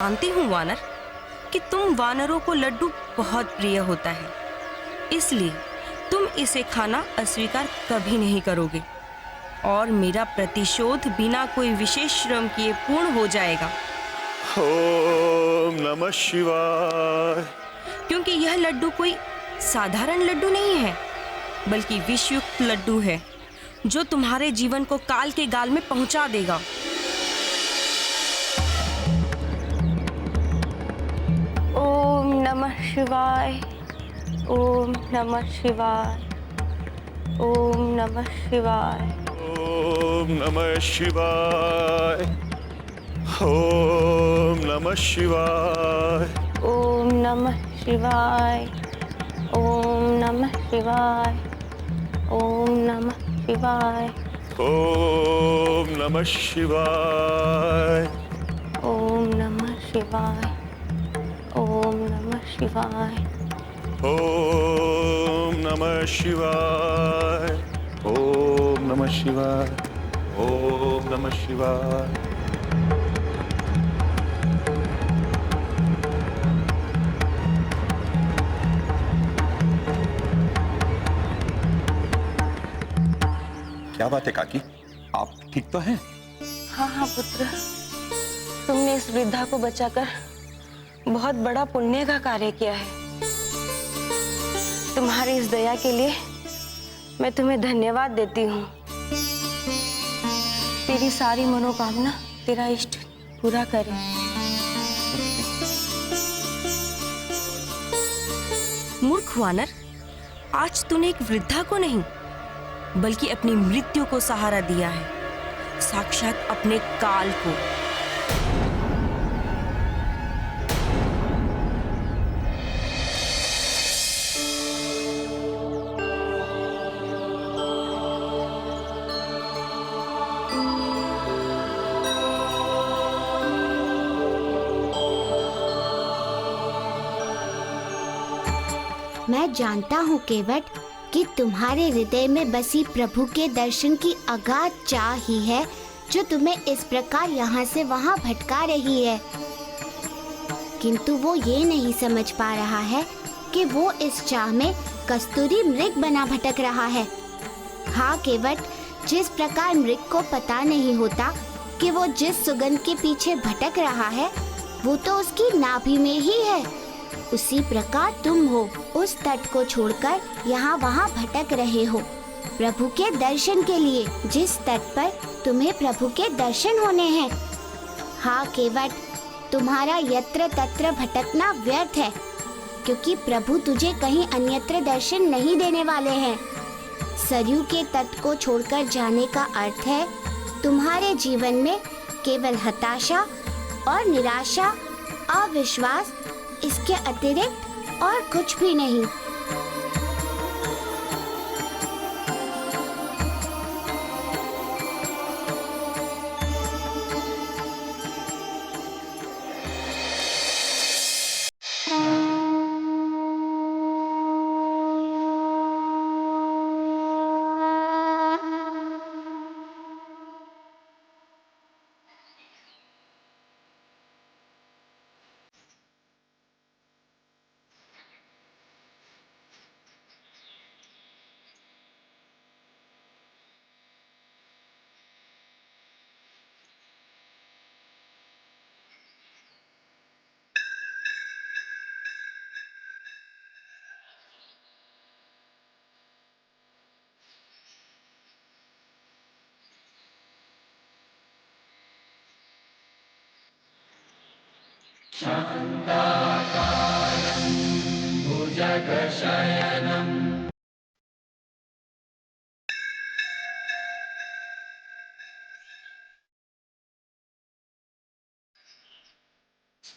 जानती हूँ वानर कि तुम वानरों को लड्डू बहुत प्रिय होता है, इसलिए तुम इसे खाना अस्वीकार कभी नहीं करोगे और मेरा प्रतिशोध बिना कोई विशेष श्रम किए पूर्ण हो जाएगा। ओम नमः शिवाय। क्योंकि यह लड्डू कोई साधारण लड्डू नहीं है, बल्कि विषयुक्त लड्डू है जो तुम्हारे जीवन को काल के गाल में पहुंचा देगा। ओम नमः शिवाय, ओम नमः शिवाय, ओम नमः शिवाय, ओम नमः शिवाय, ओम नमः शिवाय, ओम नमः शिवाय, ओम नमः शिवाय, ओम नमः शिवाय, ओम नमः शिवाय, ओम नमः शिवाय, ओम नमः शिवाय, ओम नमः शिवाय, ओम नमः शिवाय, ओम नमः शिवाय। क्या बात है काकी, आप ठीक तो हैं? हाँ हाँ पुत्र, तुमने इस वृद्धा को बचाकर बहुत बड़ा पुण्य का कार्य किया है। तुम्हारी इस दया के लिए मैं तुम्हें धन्यवाद देती हूँ। तेरी सारी मनोकामना तेरा इष्ट पूरा करे। मूर्ख वानर, आज तूने एक वृद्धा को नहीं बल्कि अपनी मृत्यु को सहारा दिया है, साक्षात अपने काल को। मैं जानता हूँ केवट कि तुम्हारे हृदय में बसी प्रभु के दर्शन की अगाध चाह ही है जो तुम्हें इस प्रकार यहाँ से वहाँ भटका रही है। किंतु वो ये नहीं समझ पा रहा है कि वो इस चाह में कस्तूरी मृग बना भटक रहा है। हाँ केवट, जिस प्रकार मृग को पता नहीं होता कि वो जिस सुगंध के पीछे भटक रहा है वो तो उसकी नाभि में ही है, उसी प्रकार तुम हो, उस तट को छोड़कर यहाँ वहाँ भटक रहे हो प्रभु के दर्शन के लिए, जिस तट पर तुम्हें प्रभु के दर्शन होने हैं। हाँ केवट, तुम्हारा यत्र तत्र भटकना व्यर्थ है, क्योंकि प्रभु तुझे कहीं अन्यत्र दर्शन नहीं देने वाले हैं। सरयू के तट को छोड़कर जाने का अर्थ है तुम्हारे जीवन में केवल हताशा और निराशा, अविश्वास, इसके अतिरिक्त और कुछ भी नहीं।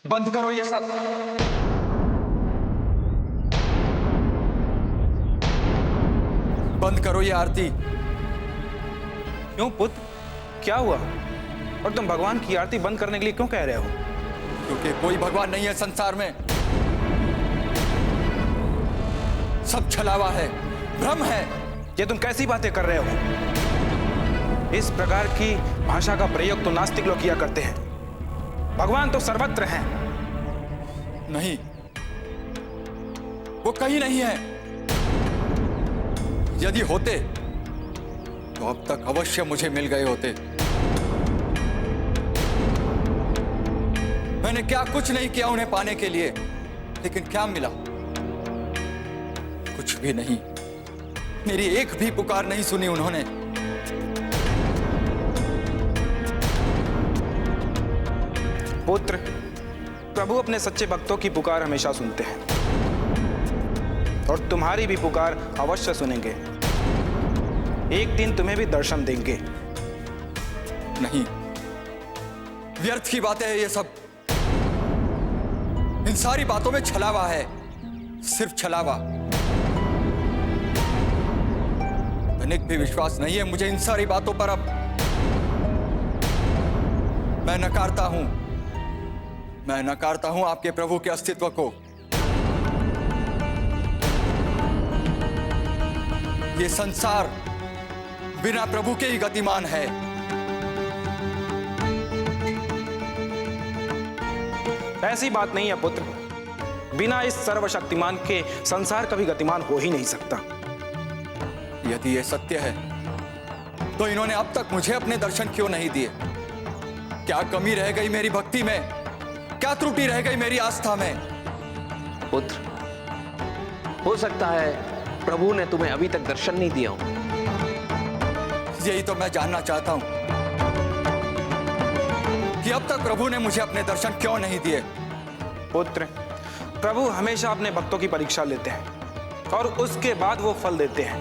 बंद करो ये सब। बंद करो ये आरती। क्यों पुत्र, क्या हुआ? और तुम भगवान की आरती बंद करने के लिए क्यों कह रहे हो? क्योंकि कोई भगवान नहीं है संसार में, सब छलावा है, भ्रम है। ये तुम कैसी बातें कर रहे हो? इस प्रकार की भाषा का प्रयोग तो नास्तिक लोग किया करते हैं। भगवान तो सर्वत्र हैं। नहीं, वो कहीं नहीं है। यदि होते तो अब तक अवश्य मुझे मिल गए होते। मैंने क्या कुछ नहीं किया उन्हें पाने के लिए, लेकिन क्या मिला? कुछ भी नहीं। मेरी एक भी पुकार नहीं सुनी उन्होंने। पुत्र, प्रभु अपने सच्चे भक्तों की पुकार हमेशा सुनते हैं और तुम्हारी भी पुकार अवश्य सुनेंगे। एक दिन तुम्हें भी दर्शन देंगे। नहीं, व्यर्थ की बातें हैं ये सब। इन सारी बातों में छलावा है, सिर्फ छलावा। तनिक भी विश्वास नहीं है मुझे इन सारी बातों पर। अब मैं नकारता हूं आपके प्रभु के अस्तित्व को। ये संसार बिना प्रभु के ही गतिमान है। ऐसी बात नहीं है पुत्र, बिना इस सर्वशक्तिमान के संसार कभी गतिमान हो ही नहीं सकता। यदि ये सत्य है तो इन्होंने अब तक मुझे अपने दर्शन क्यों नहीं दिए? क्या कमी रह गई मेरी भक्ति में? क्या त्रुटि रह गई मेरी आस्था में? पुत्र, हो सकता है प्रभु ने तुम्हें अभी तक दर्शन नहीं दिया हो। यही तो मैं जानना चाहता हूं कि अब तक प्रभु ने मुझे अपने दर्शन क्यों नहीं दिए। पुत्र, प्रभु हमेशा अपने भक्तों की परीक्षा लेते हैं और उसके बाद वो फल देते हैं।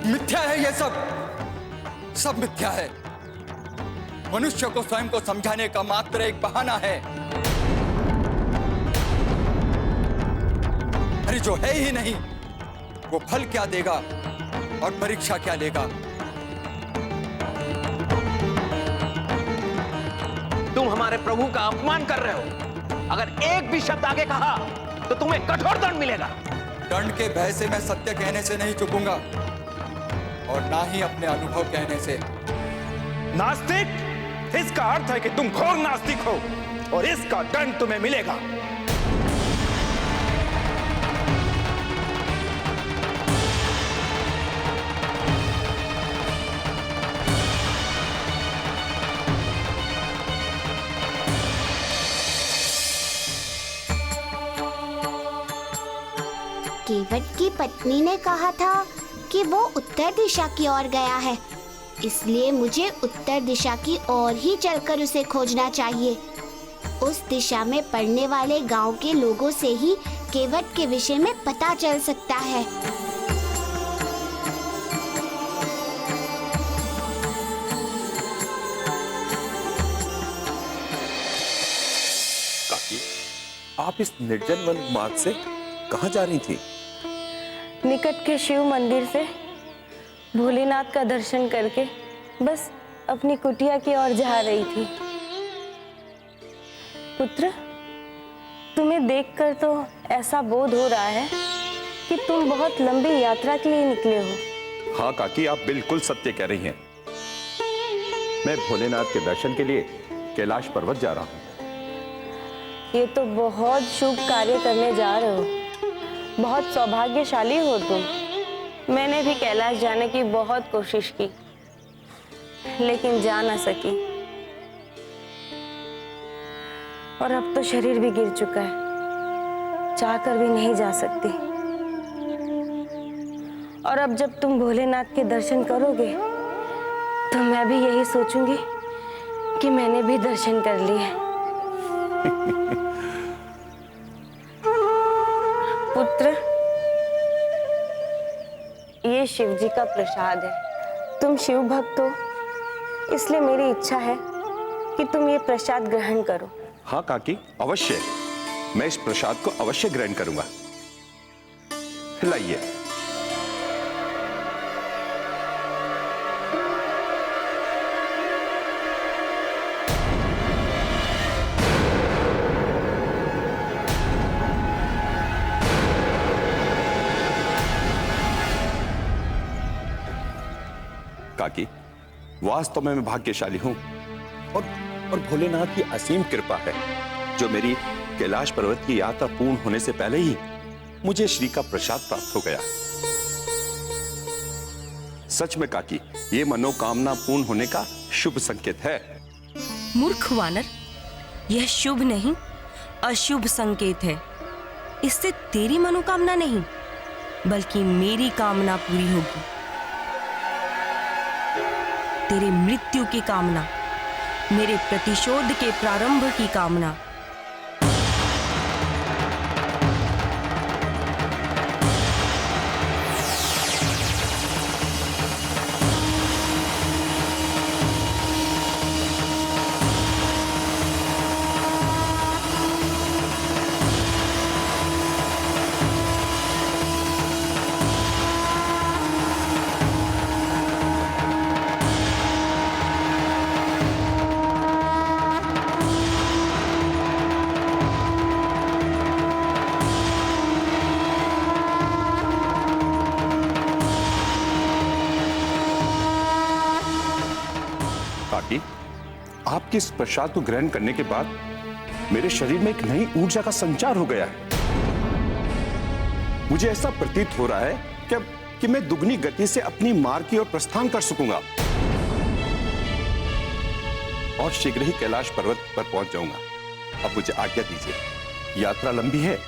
मिथ्या है ये सब मिथ्या है। मनुष्य को स्वयं को समझाने का मात्र एक बहाना है। अरे जो है ही नहीं वो फल क्या देगा और परीक्षा क्या लेगा? तुम हमारे प्रभु का अपमान कर रहे हो। अगर एक भी शब्द आगे कहा तो तुम्हें कठोर दंड मिलेगा। दंड के भय से मैं सत्य कहने से नहीं चूकूंगा और ना ही अपने अनुभव कहने से। नास्तिक, इसका अर्थ है कि तुम घोर नास्तिक हो और इसका दंड तुम्हें मिलेगा। केवट की पत्नी ने कहा था कि वो उत्तर दिशा की ओर गया है, इसलिए मुझे उत्तर दिशा की ओर ही चलकर उसे खोजना चाहिए। उस दिशा में पड़ने वाले गांव के लोगों से ही केवट के विषय में पता चल सकता है। काकी, आप इस निर्जन वन मार्ग से कहाँ जा रही थी? निकट के शिव मंदिर से भोलेनाथ का दर्शन करके बस अपनी कुटिया की ओर जा रही थी। पुत्र, तुम्हें देखकर तो ऐसा बोध हो रहा है कि तुम बहुत लंबी यात्रा के लिए निकले हो। हाँ काकी, आप बिल्कुल सत्य कह रही हैं। मैं भोलेनाथ के दर्शन के लिए कैलाश पर्वत जा रहा हूँ। ये तो बहुत शुभ कार्य करने जा रहे हो। बहुत सौभाग्यशाली हो तुम। मैंने भी कैलाश जाने की बहुत कोशिश की, लेकिन जा ना सकी। और अब तो शरीर भी गिर चुका है, चाहकर भी नहीं जा सकती। और अब जब तुम भोलेनाथ के दर्शन करोगे तो मैं भी यही सोचूंगी कि मैंने भी दर्शन कर लिए। पुत्र, ये शिव जी का प्रसाद है। तुम शिव भक्त हो, इसलिए मेरी इच्छा है कि तुम ये प्रसाद ग्रहण करो। हाँ काकी, अवश्य। मैं इस प्रसाद को अवश्य ग्रहण करूंगा। लाइए। काकी, वास्तव में मैं भाग्यशाली हूं और और भोलेनाथ की असीम कृपा है जो मेरी कैलाश पर्वत की यात्रा पूर्ण होने से पहले ही मुझे श्री का प्रसाद प्राप्त हो गया। सच में काकी, ये मनोकामना पूर्ण होने का शुभ संकेत है। मूर्ख वानर, यह शुभ नहीं अशुभ संकेत है। इससे तेरी मनोकामना नहीं बल्कि मेरी कामना पूरी होगी। तेरे मृत्यु की कामना, मेरे प्रतिशोध के प्रारंभ की कामना। काकी, आपके इस प्रसाद को ग्रहण करने के बाद मेरे शरीर में एक नई ऊर्जा का संचार हो गया है। मुझे ऐसा प्रतीत हो रहा है कि मैं दुगनी गति से अपनी मार्ग की ओर प्रस्थान कर सकूंगा और शीघ्र ही कैलाश पर्वत पर पहुंच जाऊंगा। अब मुझे आज्ञा दीजिए, यात्रा लंबी है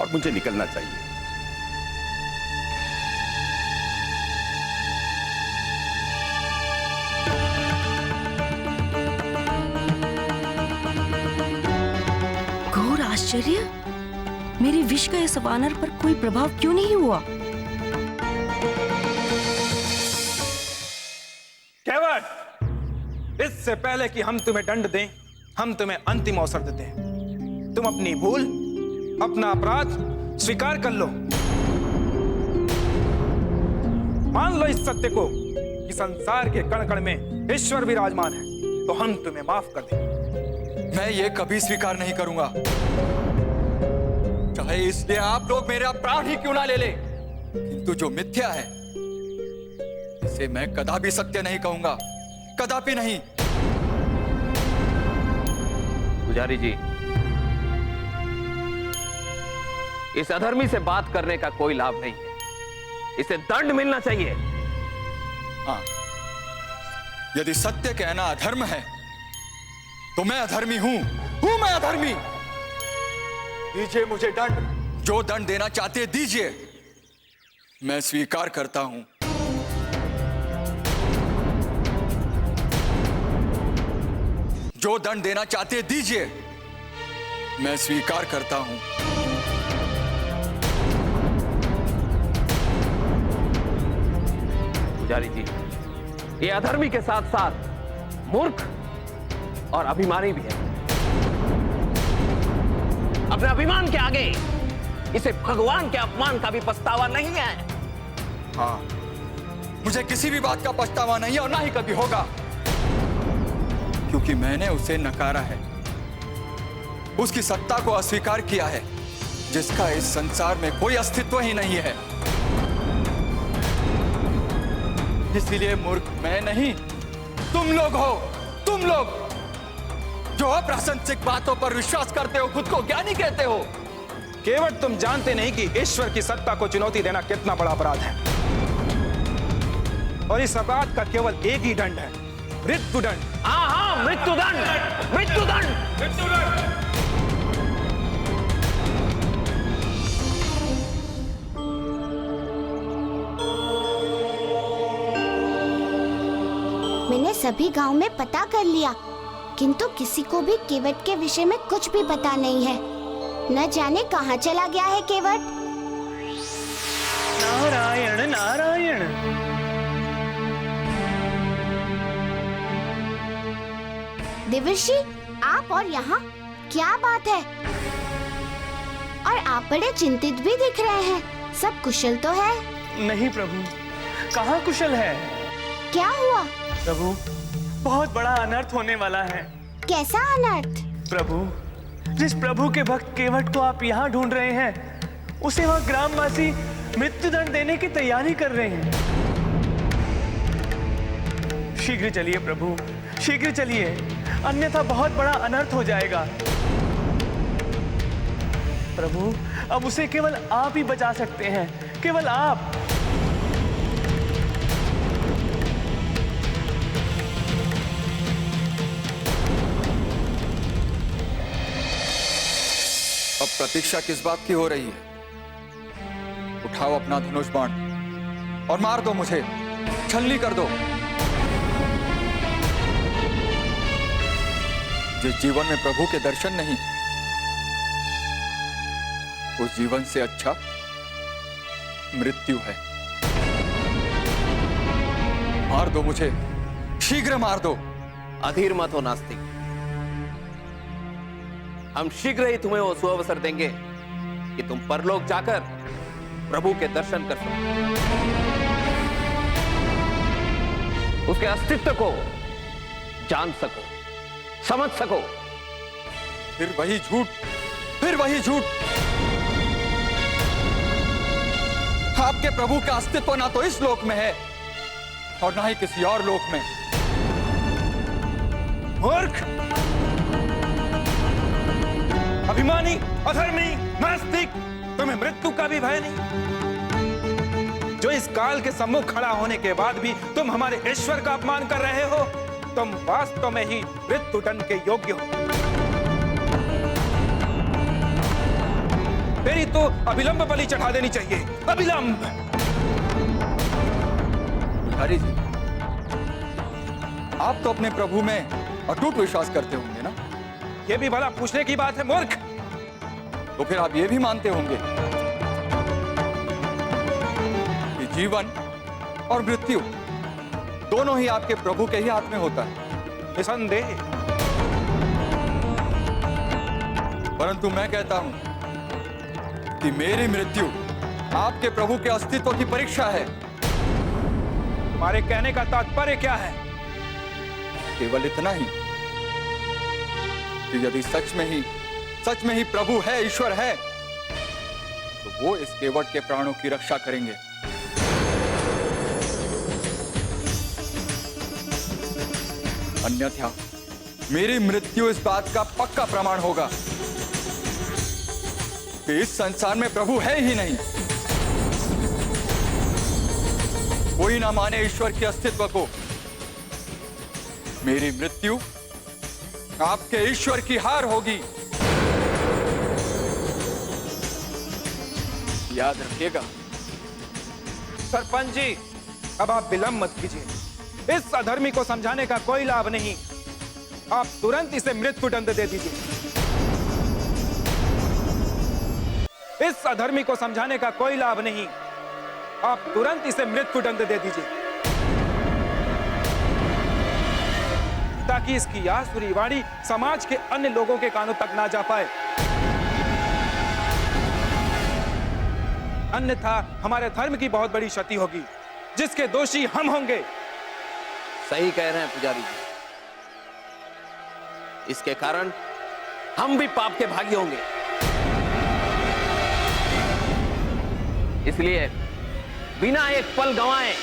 और मुझे निकलना चाहिए। घोर आश्चर्य, मेरी विष का इस वानर पर कोई प्रभाव क्यों नहीं हुआ? केवट, इससे पहले कि हम तुम्हें दंड दें, हम तुम्हें अंतिम अवसर देते हैं। तुम अपनी भूल, अपना अपराध स्वीकार कर लो। मान लो इस सत्य को कि संसार के कण कण में ईश्वर विराजमान है, तो हम तुम्हें माफ कर देंगे। मैं ये कभी स्वीकार नहीं करूंगा, चाहे इसलिए आप लोग मेरा प्राण ही क्यों ना ले ले। किंतु जो मिथ्या है इसे मैं कदापि सत्य नहीं कहूंगा, कदापि नहीं। पुजारी जी, इस अधर्मी से बात करने का कोई लाभ नहीं है, इसे दंड मिलना चाहिए। हाँ, यदि सत्य कहना अधर्म है तो मैं अधर्मी हूं मैं अधर्मी। दीजिए मुझे दंड, जो दंड देना चाहते दीजिए, मैं स्वीकार करता हूं। जो दंड देना चाहते दीजिए, मैं स्वीकार करता हूं। पुजारी जी, ये अधर्मी के साथ साथ मूर्ख और अभिमानी भी है। अपने अभिमान के आगे इसे भगवान के अपमान का भी पछतावा नहीं है। हाँ, मुझे किसी भी बात का पछतावा नहीं है और ना ही कभी होगा, क्योंकि मैंने उसे नकारा है, उसकी सत्ता को अस्वीकार किया है, जिसका इस संसार में कोई अस्तित्व ही नहीं है। इसीलिए मूर्ख मैं नहीं, तुम लोग हो, तुम लोग जो अप्रासंगिक बातों पर विश्वास करते हो, खुद को ज्ञानी कहते हो। केवट, तुम जानते नहीं कि ईश्वर की सत्ता को चुनौती देना कितना बड़ा अपराध है, और इस अपराध का केवल एक ही दंड है, मृत्युदंड। हाँ हाँ, मृत्युदंड, मृत्युदंड, मृत्युदंड। मैंने सभी गांव में पता कर लिया, किंतु किसी को भी केवट के विषय में कुछ भी पता नहीं है। न जाने कहाँ चला गया है केवट। नारायण नारायण। देवर्षि, आप और यहाँ क्या बात है? और आप बड़े चिंतित भी दिख रहे हैं। सब कुशल तो है? नहीं प्रभु, कहाँ कुशल है। क्या हुआ? प्रभु, बहुत बड़ा अनर्थ होने वाला है। कैसा अनर्थ? प्रभु, जिस प्रभु के भक्त केवट को आप यहाँ ढूंढ रहे हैं, उसे वह ग्रामवासी मृत्युदंड देने की तैयारी कर रहे हैं। शीघ्र चलिए प्रभु, शीघ्र चलिए। अन्यथा बहुत बड़ा अनर्थ हो जाएगा। प्रभु, अब उसे केवल आप ही बचा सकते हैं, केवल आप। अब प्रतीक्षा किस बात की हो रही है? उठाओ अपना धनुष बाण और मार दो मुझे, छलनी कर दो। जिस जीवन में प्रभु के दर्शन नहीं, उस जीवन से अच्छा मृत्यु है। मार दो मुझे, शीघ्र मार दो। अधीर मत हो नास्तिक, हम शीघ्र ही तुम्हें वो सुअवसर देंगे कि तुम परलोक जाकर प्रभु के दर्शन कर सको, उसके अस्तित्व को जान सको, समझ सको। फिर वही झूठ, फिर वही झूठ। आपके प्रभु का अस्तित्व ना तो इस लोक में है और ना ही किसी और लोक में। मूर्ख, अभिमानी, अधर्मी, नास्तिक, तुम्हें मृत्यु का भी भय नहीं? जो इस काल के सम्मुख खड़ा होने के बाद भी तुम हमारे ईश्वर का अपमान कर रहे हो, तुम वास्तव में ही मृत्यु दंड के योग्य हो। तेरी तो अभिलंब बलि चढ़ा देनी चाहिए, अभिलंब। हरि जी, आप तो अपने प्रभु में अटूट विश्वास करते होंगे ना? यह भी भला पूछने की बात है मूर्ख? तो फिर आप ये भी मानते होंगे कि जीवन और मृत्यु दोनों ही आपके प्रभु के ही हाथ में होता है। निसंदेह। परंतु मैं कहता हूं कि मेरी मृत्यु आपके प्रभु के अस्तित्व की परीक्षा है। तुम्हारे कहने का तात्पर्य क्या है? केवल इतना ही कि यदि सच में ही प्रभु है, ईश्वर है, तो वो इस केवट के प्राणों की रक्षा करेंगे। अन्यथा मेरी मृत्यु इस बात का पक्का प्रमाण होगा कि इस संसार में प्रभु है ही नहीं। कोई ना माने ईश्वर के अस्तित्व को। मेरी मृत्यु आपके ईश्वर की हार होगी, याद रखिएगा। सरपंच जी, अब आप विलंब मत कीजिए। इस अधर्मी को समझाने का कोई लाभ नहीं। आप तुरंत इसे मृत्यु दंड दे दीजिए। इस अधर्मी को समझाने का कोई लाभ नहीं। आप तुरंत इसे मृत्यु दंड दे दीजिए, ताकि इसकी आसुरी वाणी समाज के अन्य लोगों के कानों तक ना जा पाए। अन्यथा हमारे धर्म की बहुत बड़ी क्षति होगी, जिसके दोषी हम होंगे। सही कह रहे हैं पुजारी जी, इसके कारण हम भी पाप के भागी होंगे। इसलिए बिना एक पल गंवाए